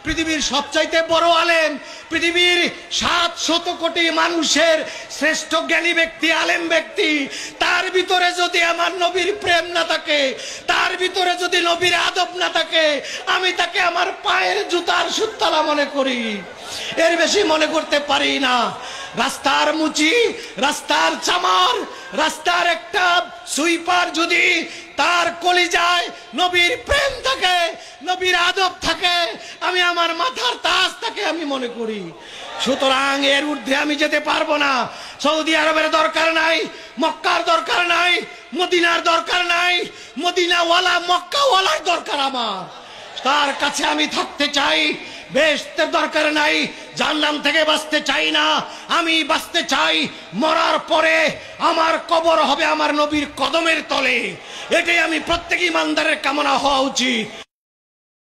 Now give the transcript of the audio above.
পৃথিবীর সবচাইতে বড় আলেম, পৃথিবীর 700 কোটি মানুষের শ্রেষ্ঠ জ্ঞানী ব্যক্তি, আলেম ব্যক্তি, তার ভিতরে যদি আমার নবীর প্রেম না থাকে, তার ভিতরে যদি নবীর আদব না থাকে, আমি তাকে আমার পায়ের জুতার সুতলা মনে করি, এর বেশি মনে করতে পারি না। রাস্তার মুচি, রাস্তার চামার, রাস্তার একটা সুইপার যদি তার কলিজায় নবীর প্রেম থাকে, নবীর আদব থাকে, আমি আমার মাথার তাজ তাকে আমি মনে করি। সুতরাং এর ঊর্ধ্বে আমি যেতে পারবো না। সৌদি আরবের দরকার নাই, মক্কার দরকার নাই, মদিনার দরকার নাই, মদিনাওয়ালা মক্কাওয়ালার দরকার আমার। তার কাছে আমি থাকতে চাই। বেহেশতের দরকার নাই, জাহান্নাম থেকে বাঁচতে চাই না, আমি বাঁচতে চাই মরার পরে আমার কবর হবে আমার নবীর কদমের তলে। এটাই আমি প্রত্যেক ইমানদারের কামনা হওয়া উচিত।